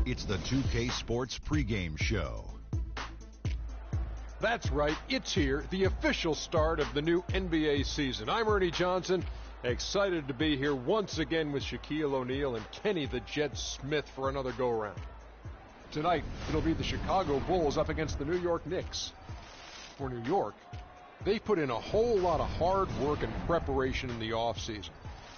It's the 2K Sports pregame show. That's right, it's here, the official start of the new NBA season. I'm Ernie Johnson, excited to be here once again with Shaquille O'Neal and Kenny the Jet Smith for another go-around. Tonight, it'll be the Chicago Bulls up against the New York Knicks. For New York, they've put in a whole lot of hard work and preparation in the offseason.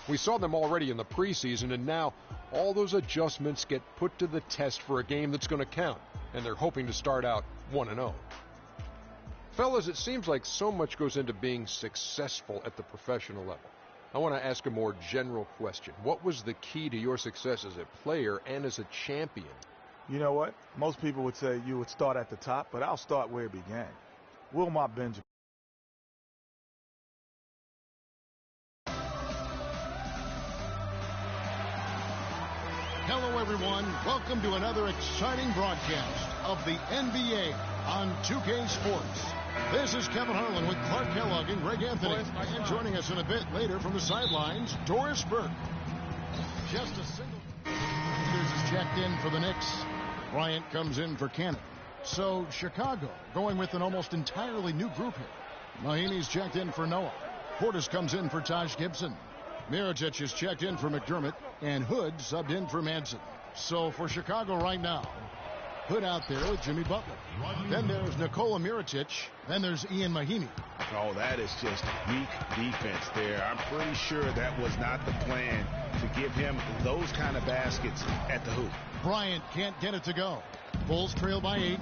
We saw them already in the preseason, and now all those adjustments get put to the test for a game that's going to count, and they're hoping to start out 1-0. Fellas, it seems like so much goes into being successful at the professional level. I want to ask a more general question. What was the key to your success as a player and as a champion? You know what? Most people would say you would start at the top, but I'll start where it began. Wilmot Benjamin. Hello, everyone. Welcome to another exciting broadcast of the NBA on 2K Sports. This is Kevin Harlan with Clark Kellogg and Greg Anthony. And joining us in a bit later from the sidelines, Doris Burke. Just a single. Peters is checked in for the Knicks. Bryant comes in for Cannon. So Chicago going with an almost entirely new group here. Mahinmi's checked in for Noah. Portis comes in for Taj Gibson. Mirotic is checked in for McDermott, and Hood subbed in for Manson. So for Chicago right now, Hood out there with Jimmy Butler. Then there's Nikola Mirotic. Then there's Ian Mahinmi. Oh, that is just weak defense there. I'm pretty sure that was not the plan to give him those kind of baskets at the hoop. Bryant can't get it to go. Bulls trail by 8.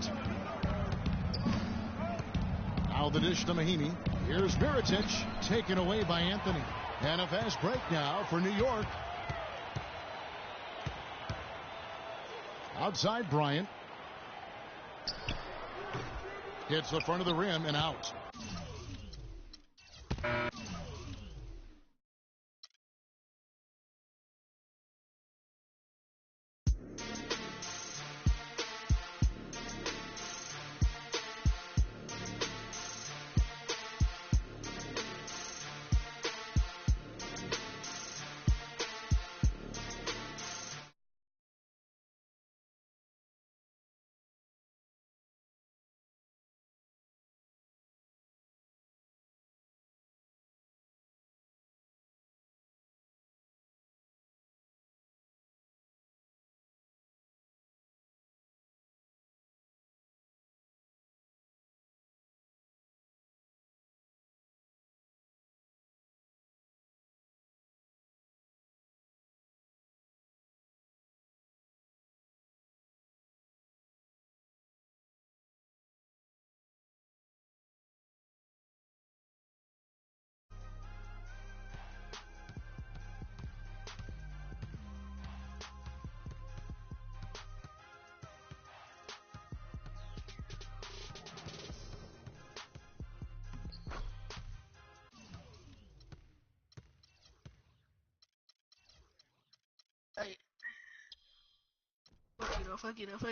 Now the dish to Mahinmi. Here's Mirotic, taken away by Anthony. And a fast break now for New York. Outside Bryant. Hits the front of the rim and out. Ay. Fuck it up.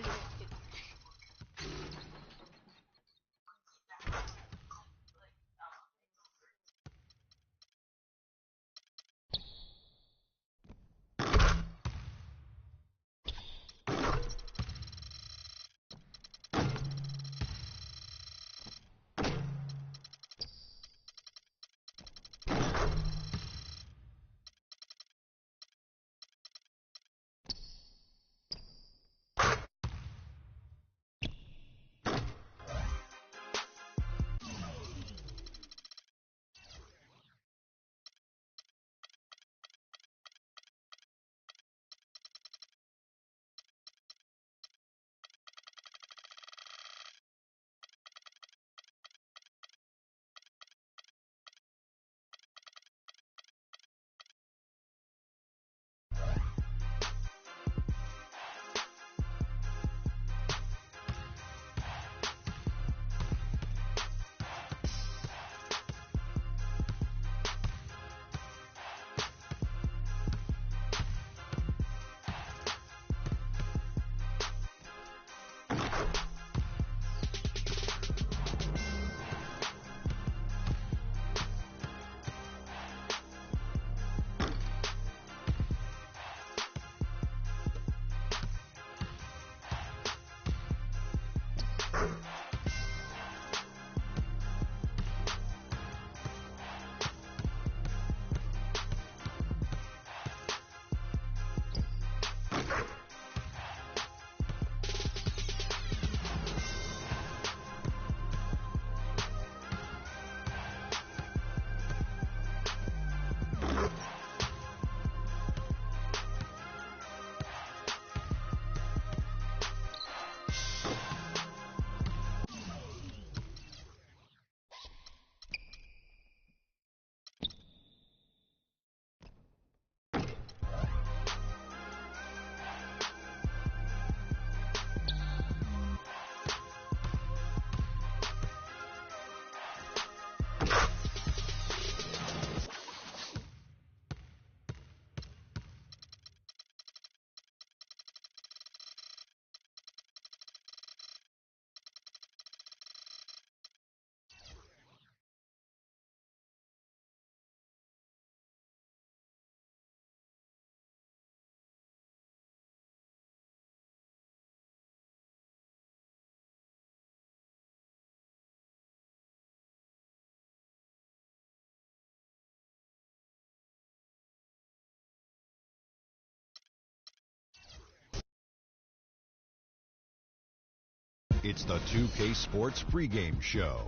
It's the 2K Sports pregame show.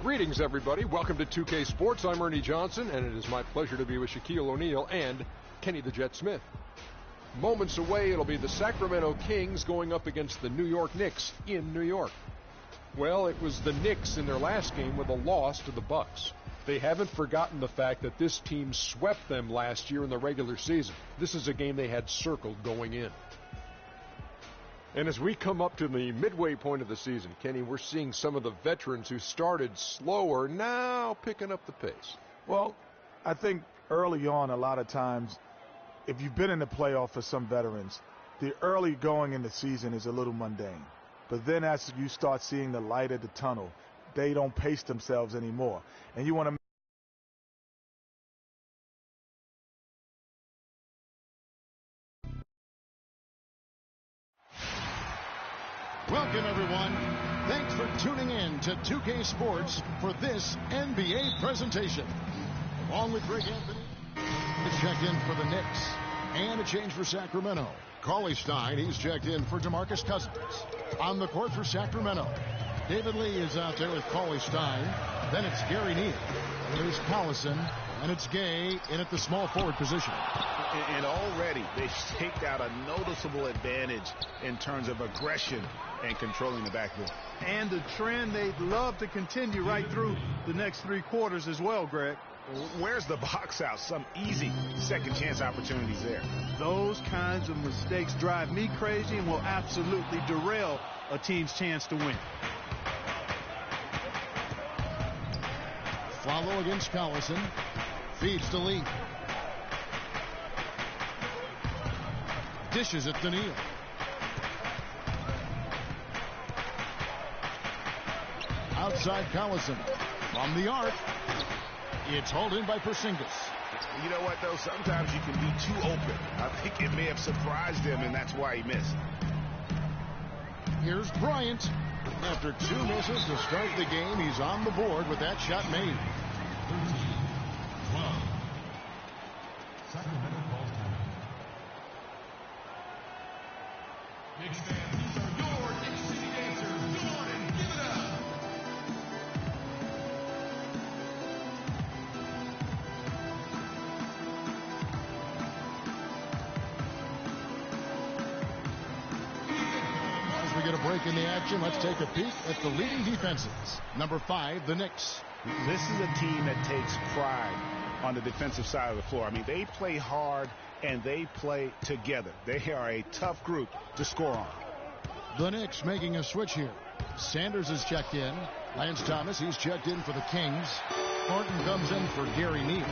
Greetings, everybody. Welcome to 2K Sports. I'm Ernie Johnson, and it is my pleasure to be with Shaquille O'Neal and Kenny the Jet Smith. Moments away, it'll be the Sacramento Kings going up against the New York Knicks in New York. Well, it was the Knicks in their last game with a loss to the Bucks. They haven't forgotten the fact that this team swept them last year in the regular season. This is a game they had circled going in. And as we come up to the midway point of the season, Kenny, we're seeing some of the veterans who started slower now picking up the pace. Well, I think early on, a lot of times, if you've been in the playoff for some veterans, the early going in the season is a little mundane. But then as you start seeing the light at the tunnel, they don't pace themselves anymore. And you want to Welcome, everyone. Thanks for tuning in to 2K Sports for this NBA presentation. Along with Greg Anthony, it's checked in for the Knicks. And a change for Sacramento. Cauley Stein, he's checked in for DeMarcus Cousins. On the court for Sacramento, David Lee is out there with Cauley Stein. Then it's Gary Neal. There's Collison. And it's Gay in at the small forward position. And already they've staked out a noticeable advantage in terms of aggression and controlling the backcourt. And the trend they'd love to continue right through the next three quarters as well, Greg. Where's the box out? Some easy second chance opportunities there. Those kinds of mistakes drive me crazy and will absolutely derail a team's chance to win. Follow against Collison. Feeds to Lee. Dishes it to Neal. Outside Collison. From the arc. It's hauled in by Porzingis. You know what, though? Sometimes you can be too open. I think it may have surprised him, and that's why he missed. Here's Bryant. After 2 misses to start the game, he's on the board with that shot made. 13-12. Sacramento ball time. Knicks fans, these are your Knicks City dancers. Go on and give it up. As we get a break in the action, let's take a peek at the leading defenses. Number 5, the Knicks. This is a team that takes pride on the defensive side of the floor. I mean, they play hard and they play together. They are a tough group to score on. The Knicks making a switch here. Sanders is checked in. Lance Thomas, he's checked in for the Kings. Thornton comes in for Gary Neal.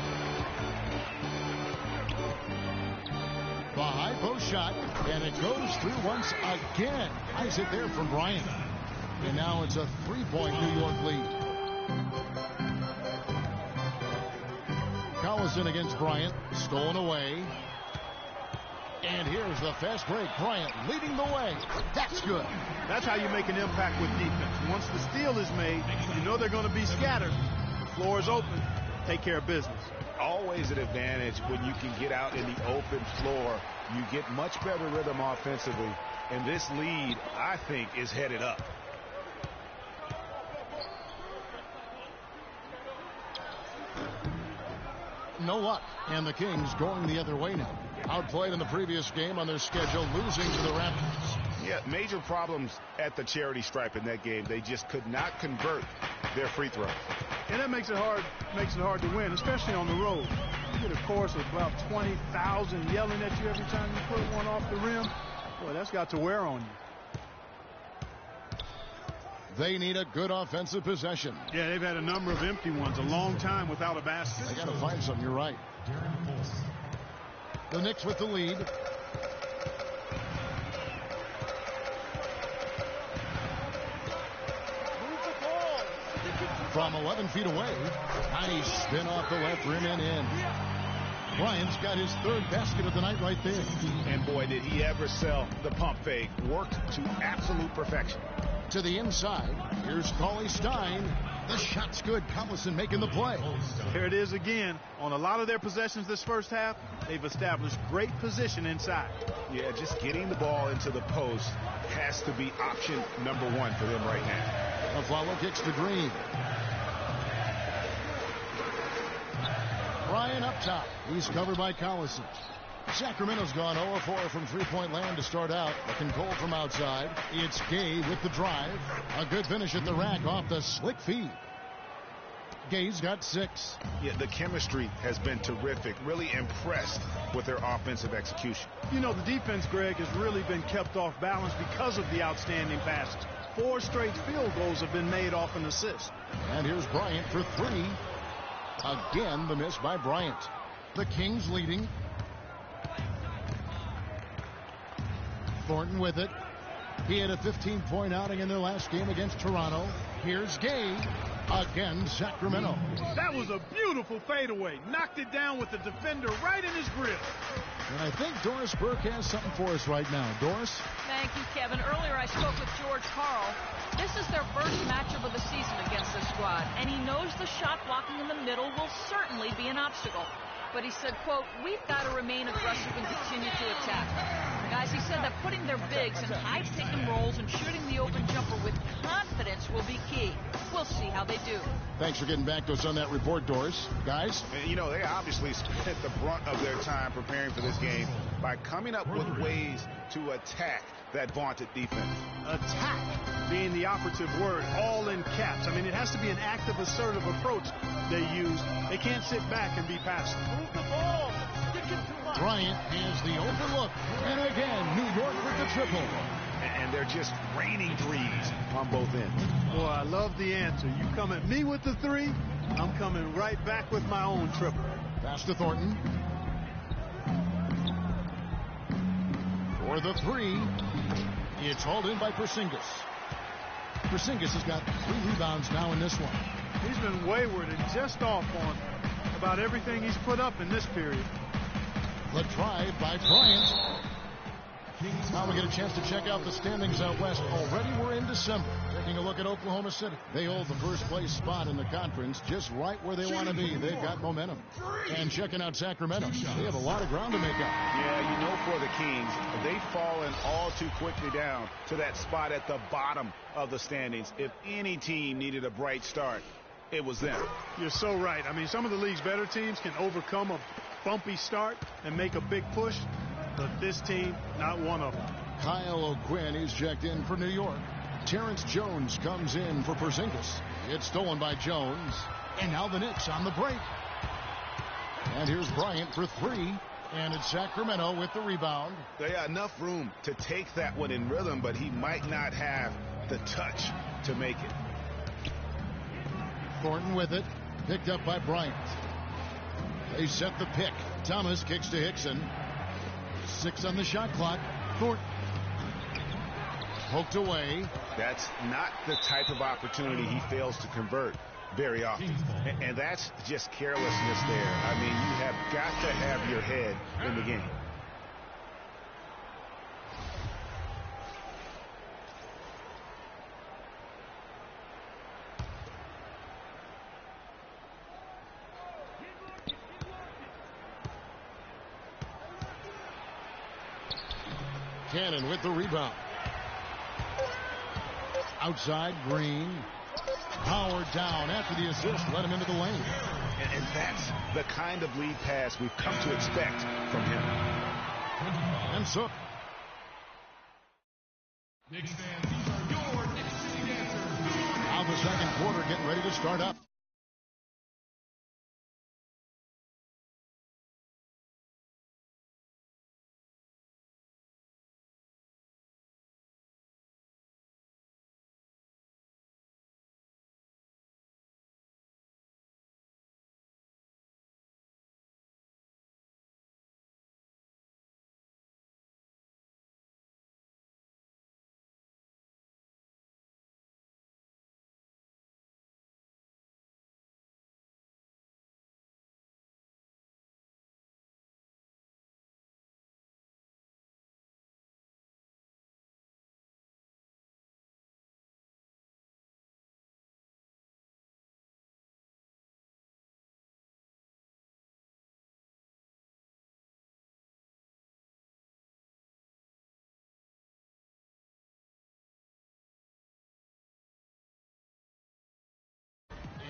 The high post shot, and it goes through once again. Nice hit there from Bryant. And now it's a 3-point New York lead. Collison against Bryant. Stolen away. And here's the fast break. Bryant leading the way. That's good. That's how you make an impact with defense. Once the steal is made, you know they're going to be scattered. The floor is open. Take care of business. Always an advantage when you can get out in the open floor. You get much better rhythm offensively. And this lead, I think, is headed up. No luck. And the Kings going the other way now. Outplayed in the previous game on their schedule, losing to the Raptors. Yeah, major problems at the charity stripe in that game. They just could not convert their free throws. And that makes it hard to win, especially on the road. You get a chorus of about 20,000 yelling at you every time you put one off the rim. Boy, that's got to wear on you. They need a good offensive possession. Yeah, they've had a number of empty ones, a long time without a basket. They got to find something. You're right. The Knicks with the lead. From 11 feet away. Nice spin off the left rim and in. Bryant's got his 3rd basket of the night right there. And boy, did he ever sell the pump fake. Worked to absolute perfection. To the inside. Here's Cauley Stein. The shot's good. Collison making the play. There it is again. On a lot of their possessions this first half, they've established great position inside. Yeah, just getting the ball into the post has to be option number 1 for them right now. Buffalo kicks to Green. Bryant up top. He's covered by Collison. Sacramento's gone 0-4 from three-point land to start out. Looking cold from outside. It's Gay with the drive. A good finish at the rack off the slick feed. Gay's got 6. Yeah, the chemistry has been terrific. Really impressed with their offensive execution. You know, the defense, Greg, has really been kept off balance because of the outstanding passes. 4 straight field goals have been made off an assist. And here's Bryant for 3. Again, the miss by Bryant. The Kings leading. Thornton with it. He had a 15-point outing in their last game against Toronto. Here's Gay. Again, Sacramento. That was a beautiful fadeaway. Knocked it down with the defender right in his grip. And I think Doris Burke has something for us right now. Doris? Thank you, Kevin. Earlier I spoke with George Karl. This is their first matchup of the season against this squad, and he knows the shot blocking in the middle will certainly be an obstacle. But he said, quote, we've got to remain aggressive and continue to attack. Guys, he said that putting their bigs in high pick and rolls and shooting the open jumper with confidence will be key. We'll see how they do. Thanks for getting back to us on that report, Doris. Guys? And, you know, they obviously spent the brunt of their time preparing for this game by coming up with ways to attack that vaunted defense. Attack being the operative word, all in caps. I mean, it has to be an active, assertive approach they use. They can't sit back and be passive. Move the ball. Bryant has the open look. And again, New York with the triple. And they're just raining threes on both ends. Boy, I love the answer. You come at me with the 3, I'm coming right back with my own triple. Pass to Thornton. For the three, it's hauled in by Porzingis. Porzingis has got 3 rebounds now in this one. He's been wayward and just off on about everything he's put up in this period. The drive by Bryant. Now we get a chance to check out the standings out west. Already we're in December. Taking a look at Oklahoma City. They hold the first place spot in the conference just right where they want to be. They've got momentum. And checking out Sacramento. They have a lot of ground to make up. Yeah, for the Kings, they've fallen all too quickly down to that spot at the bottom of the standings. If any team needed a bright start, it was them. You're so right. I mean, some of the league's better teams can overcome a bumpy start and make a big push, but this team, not one of them. Kyle O'Quinn is checked in for New York. Terrence Jones comes in for Porzingis. It's stolen by Jones. And now the Knicks on the break. And here's Bryant for 3. And it's Sacramento with the rebound. They got enough room to take that one in rhythm, but he might not have the touch to make it. Thornton with it. Picked up by Bryant. They set the pick. Thomas kicks to Hickson. 6 on the shot clock. Thornton. Poked away. That's not the type of opportunity he fails to convert very often. And that's just carelessness there. I mean, you have got to have your head in the game. Cannon with the rebound. Outside, Green. Powered down after the assist. Let him into the lane. And that's the kind of lead pass we've come to expect from him. And so. Knicks fans, these are your Knicks City Dancers. Now the second quarter getting ready to start up.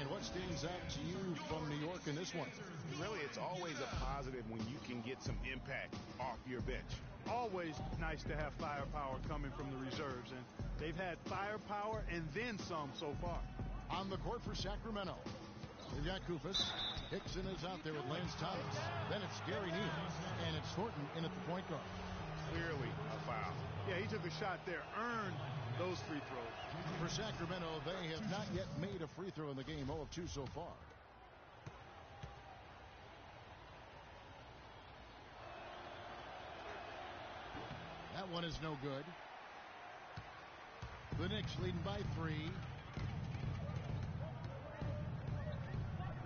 And what stands out to you from New York in this one? Really, it's always a positive when you can get some impact off your bench. Always nice to have firepower coming from the reserves, and they've had firepower and then some so far. On the court for Sacramento, we've got Kufis. Hickson is out there with Lance Thomas. Then it's Gary Neal, and it's Thornton in at the point guard. Clearly a foul. Yeah, he took a shot there, earned those free throws. For Sacramento, they have not yet made a free throw in the game, 0 of 2 so far. That one is no good. The Knicks leading by 3.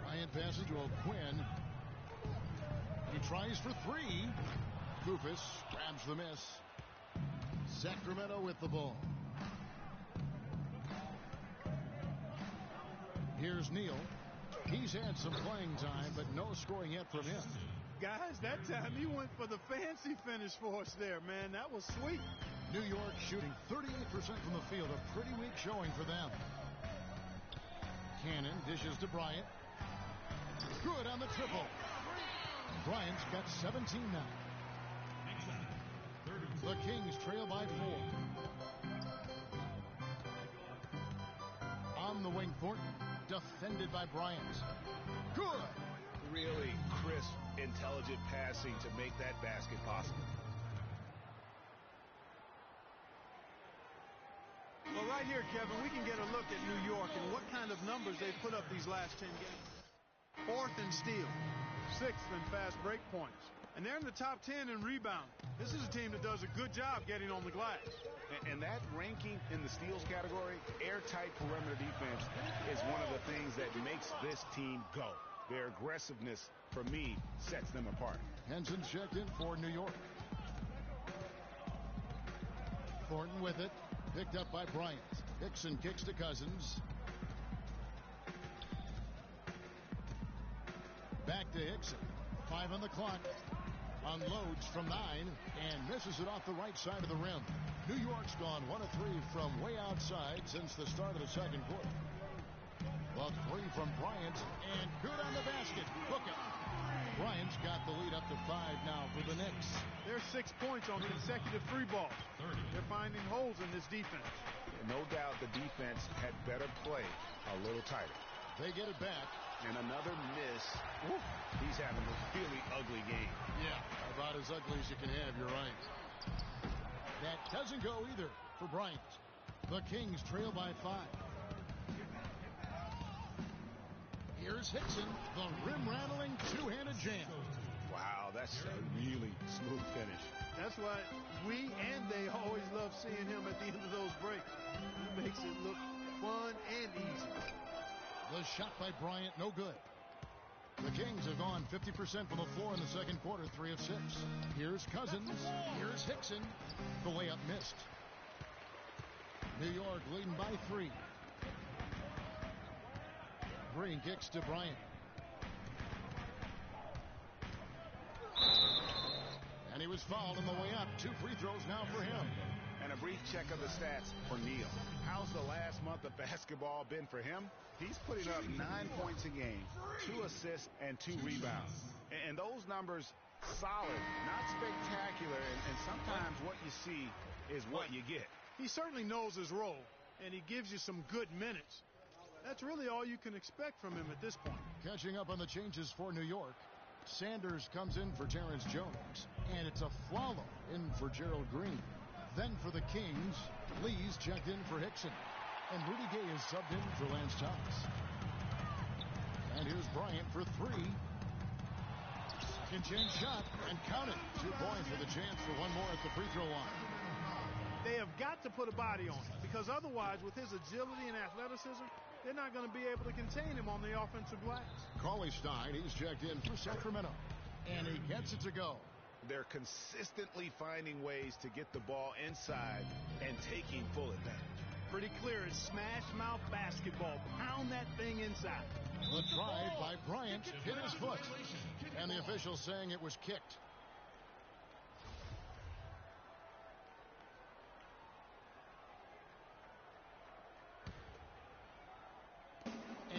Bryant passes to O'Quinn. He tries for 3. Kufis grabs the miss. Sacramento with the ball. Here's Neal. He's had some playing time, but no scoring yet from him. Guys, that time he went for the fancy finish for us there, man. That was sweet. New York shooting 38% from the field. A pretty weak showing for them. Cannon dishes to Bryant. Good on the triple. Bryant's got 17 now. The Kings trail by 4. On the wing, Thornton. Defended by Bryant. Good. Really crisp, intelligent passing to make that basket possible. Well, right here, Kevin, we can get a look at New York and what kind of numbers they've put up these last 10 games. 4th in steals, 6th in fast break points, And they're in the top 10 in rebound. This is a team that does a good job getting on the glass. And that ranking in the steals category, airtight perimeter defense, is one of the things that makes this team go. Their aggressiveness, for me, sets them apart. Henson's checked in for New York. Thornton with it. Picked up by Bryant. Hickson kicks to Cousins. Back to Hickson. 5 on the clock. Unloads from 9 and misses it off the right side of the rim. New York's gone 1 of 3 from way outside since the start of the second quarter. The 3 from Bryant and good on the basket. Hook it. Bryant's got the lead up to 5 now for the Knicks. There's 6 points on consecutive 3 balls. They're finding holes in this defense. No doubt the defense had better play a little tighter. They get it back. And another miss. Ooh, he's having a really ugly game. Yeah, about as ugly as you can have, you're right. That doesn't go either for Bryant. The Kings trail by 5. Here's Hickson, the rim-rattling two-handed jam. Wow, that's a really smooth finish. That's why we and they always love seeing him at the end of those breaks. He makes it look fun and easy. The shot by Bryant, no good. The Kings have gone 50% from the floor in the second quarter, 3 of 6. Here's Cousins. Here's Hickson. The layup missed. New York leading by 3. Green kicks to Bryant. And he was fouled on the way up. 2 free throws now for him. And a brief check of the stats for Neal. How's the last month of basketball been for him? He's putting up 9 points a game, 2 assists, and 2 rebounds. And those numbers, solid, not spectacular. And sometimes what you see is what you get. He certainly knows his role, and he gives you some good minutes. That's really all you can expect from him at this point. Catching up on the changes for New York. Sanders comes in for Terrence Jones, and it's a Flalo in for Gerald Green. Then for the Kings, Lee's checked in for Hickson. And Rudy Gay is subbed in for Lance Thomas. And here's Bryant for 3. Second chance shot, and count it. 2 points with a chance for 1 more at the free throw line. They have got to put a body on it, because otherwise, with his agility and athleticism, they're not going to be able to contain him on the offensive glass. Cauley Stein, he's checked in for Sacramento. And he gets it to go. They're consistently finding ways to get the ball inside and taking full advantage. Pretty clear, it's smash mouth basketball. Pound that thing inside. The drive by Bryant hit his foot. And the officials saying it was kicked.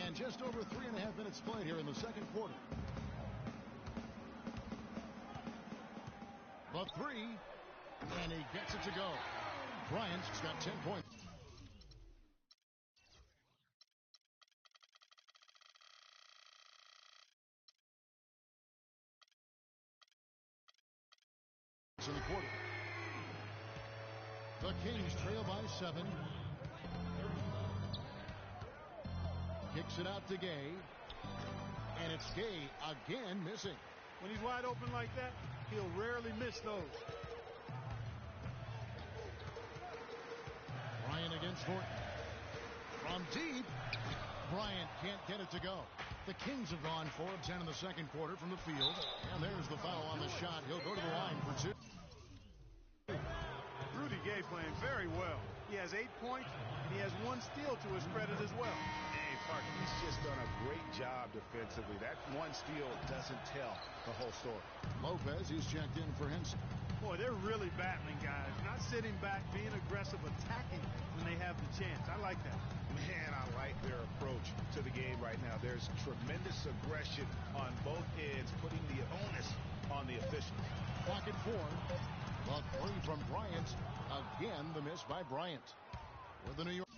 And just over 3.5 minutes played here in the second quarter. The 3, and he gets it to go. Bryant's got 10 points. In the quarter. The Kings trail by 7. Kicks it out to Gay. And it's Gay again missing. When he's wide open like that, he'll rarely miss those. Bryant against Thornton. From deep, Bryant can't get it to go. The Kings have gone 4 of 10 in the second quarter from the field. And there's the foul on the shot. He'll go to the line for 2. Rudy Gay playing very well. He has 8 points, and he has 1 steal to his credit as well. Hey, Park, he's just done a great job defensively. That 1 steal doesn't tell the whole story. Lopez, he's checked in for Henson. Boy, they're really battling, guys. Not sitting back, being aggressive, attacking when they have the chance. I like that. Man, I like their approach to the game right now. There's tremendous aggression on both ends, putting the onus on the officials. Clock at 4. The 3 from Bryant. Again, the miss by Bryant. With the New York.